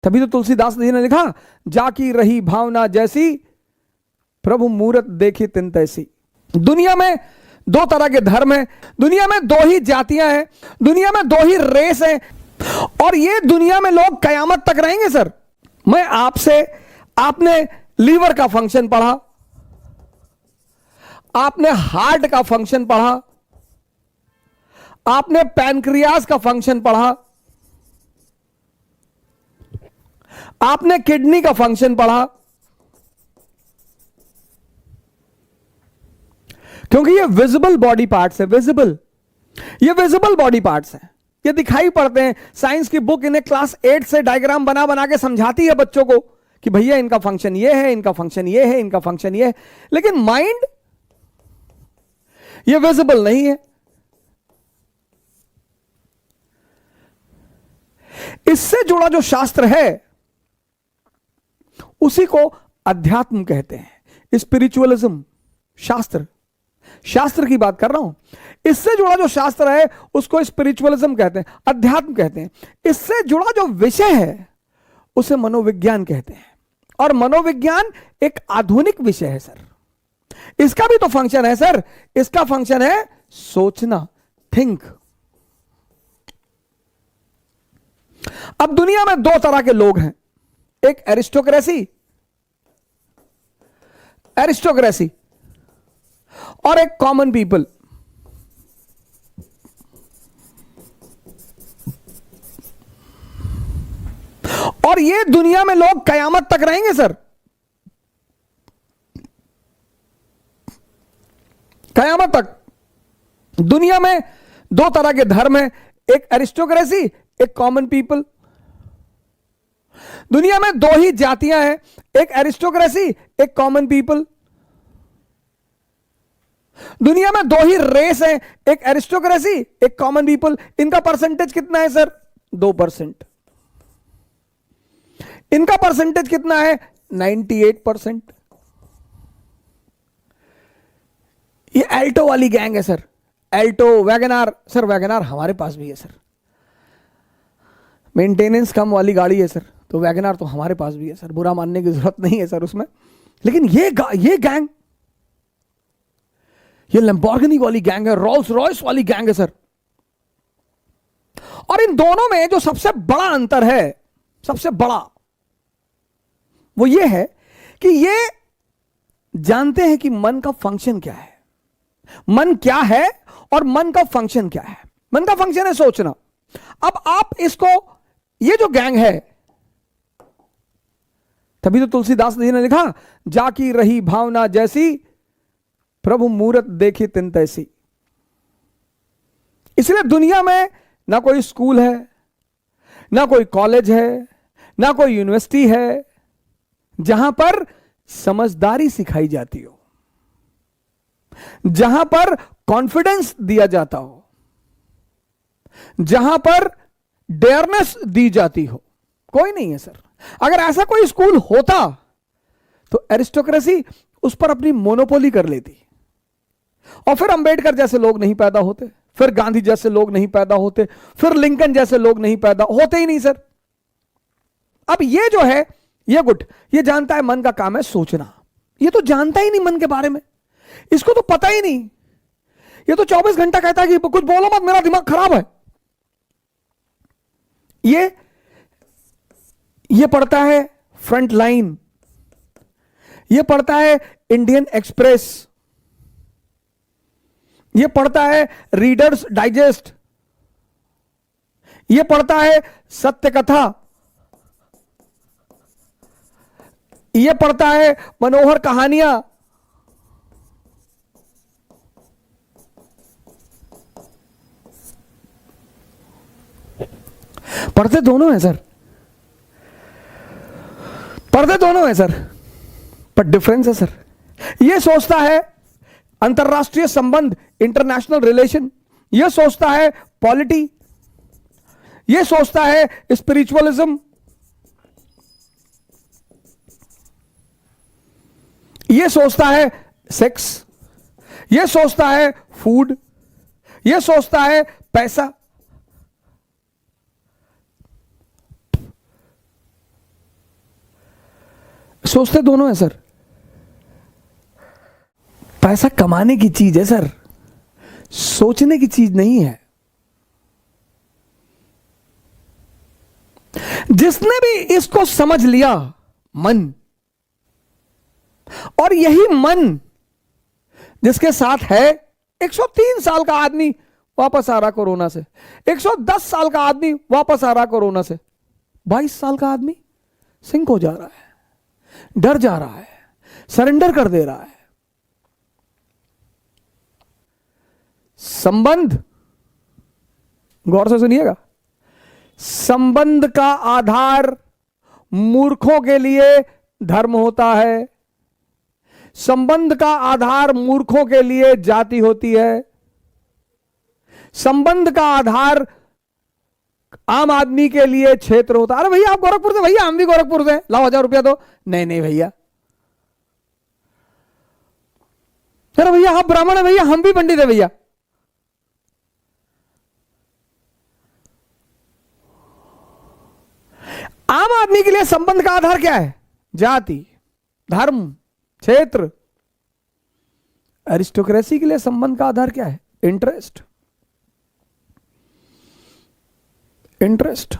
तभी तो तुलसीदास जी ने लिखा, जाकी रही भावना जैसी, प्रभु मूरत देखी तिन तैसी। दुनिया में दो तरह के धर्म हैं, दुनिया में दो ही जातियां हैं, दुनिया में दो ही रेस हैं, और ये दुनिया में लोग कयामत तक रहेंगे। सर मैं आपसे, आपने लीवर का फंक्शन पढ़ा, आपने हार्ट का फंक्शन पढ़ा, आपने पैनक्रियास का फंक्शन पढ़ा, आपने किडनी का फंक्शन पढ़ा, क्योंकि ये विजिबल बॉडी पार्ट्स है। ये विजिबल बॉडी पार्ट्स हैं, ये दिखाई पड़ते हैं। साइंस की बुक इन्हें क्लास 8 से डायग्राम बना बना के समझाती है बच्चों को कि भैया इनका फंक्शन ये है, इनका फंक्शन ये है, इनका फंक्शन ये है। लेकिन माइंड ये विजिबल नहीं है। इससे जुड़ा जो शास्त्र है उसी को अध्यात्म कहते हैं, स्पिरिचुअलिज्म। शास्त्र की बात कर रहा हूं। इससे जुड़ा जो शास्त्र है उसको स्पिरिचुअलिज्म कहते हैं, अध्यात्म कहते हैं। इससे जुड़ा जो विषय है उसे मनोविज्ञान कहते हैं, और मनोविज्ञान एक आधुनिक विषय है। सर इसका भी तो फंक्शन है। सर इसका फंक्शन है सोचना, थिंक। अब दुनिया में दो तरह के लोग हैं, एक एरिस्टोक्रेसी और एक कॉमन पीपल। और ये दुनिया में लोग कयामत तक रहेंगे। सर कयामत तक दुनिया में दो तरह के धर्म हैं, एक एरिस्टोक्रेसी, एक कॉमन पीपल। दुनिया में दो ही जातियां हैं, एक एरिस्टोक्रेसी, एक कॉमन पीपल। दुनिया में दो ही रेस हैं, एक एरिस्टोक्रेसी, एक कॉमन पीपल। इनका परसेंटेज कितना है सर? 2%। इनका परसेंटेज कितना है? 98%। ये एल्टो वाली गैंग है sir, Alto, Wagon R. Sir Wagon R हमारे पास भी है सर, मेंटेनेंस कम वाली गाड़ी है सर, तो वैगनार तो हमारे पास भी है सर, बुरा मानने की जरूरत नहीं है सर उसमें। लेकिन ये गैंग, ये लैम्बोर्गिनी वाली गैंग है, रोल्स रॉयस वाली गैंग है सर। और इन दोनों में जो सबसे बड़ा अंतर है, सबसे बड़ा, वो ये है कि ये जानते हैं कि मन का फंक्शन क्या है, मन क्या है और मन का फंक्शन क्या है। मन का फंक्शन है सोचना। अब आप इसको, ये जो गैंग है, तभी तो तुलसीदास जी ने लिखा, जाकी रही भावना जैसी, प्रभु मूरत देखी तिन तैसी। इसलिए दुनिया में ना कोई स्कूल है, ना कोई कॉलेज है, ना कोई यूनिवर्सिटी है जहां पर समझदारी सिखाई जाती हो, जहां पर कॉन्फिडेंस दिया जाता हो, जहां पर डेयरनेस दी जाती हो, कोई नहीं है सर। अगर ऐसा कोई स्कूल होता तो एरिस्टोक्रेसी उस पर अपनी मोनोपोली कर लेती, और फिर अंबेडकर जैसे लोग नहीं पैदा होते, फिर गांधी जैसे लोग नहीं पैदा होते, फिर लिंकन जैसे लोग नहीं पैदा होते ही नहीं सर। अब ये जो है, ये गुट, ये जानता है मन का काम है सोचना। ये तो जानता ही नहीं मन के बारे में, इसको तो पता ही नहीं। ये तो 24 घंटा कहता है कि कुछ बोलो मत, मेरा दिमाग खराब है। ये पढ़ता है फ्रंट लाइन, ये पढ़ता है इंडियन एक्सप्रेस, ये पढ़ता है रीडर्स डाइजेस्ट, ये पढ़ता है सत्य कथा, ये पढ़ता है मनोहर कहानियां। पढ़ते दोनों हैं सर, पढ़ते दोनों हैं सर, पर डिफरेंस है सर। ये सोचता है अंतरराष्ट्रीय संबंध, इंटरनेशनल रिलेशन, ये सोचता है पॉलिटी, ये सोचता है स्पिरिचुअलिज्म, ये सोचता है सेक्स, ये सोचता है फूड, ये सोचता है पैसा। सोचते दोनों है सर। पैसा कमाने की चीज है सर, सोचने की चीज नहीं है। जिसने भी इसको समझ लिया, मन, और यही मन जिसके साथ है 103 साल का आदमी वापस आ रहा कोरोना से, 110 साल का आदमी वापस आ रहा कोरोना से, 22 साल का आदमी सिंक हो जा रहा है, डर जा रहा है, सरेंडर कर दे रहा है। संबंध, गौर से सुनिएगा, संबंध का आधार मूर्खों के लिए धर्म होता है, संबंध का आधार मूर्खों के लिए जाति होती है, संबंध का आधार आम आदमी के लिए क्षेत्र होता है। अरे भैया आप गोरखपुर से, भैया हम भी गोरखपुर से, लाओ 1000 रुपया दो। नहीं नहीं भैया। अरे भैया आप ब्राह्मण है, भैया हम भी पंडित है भैया। आम आदमी के लिए संबंध का आधार क्या है? जाति, धर्म, क्षेत्र। एरिस्टोक्रेसी के लिए संबंध का आधार क्या है? इंटरेस्ट। इंटरेस्ट।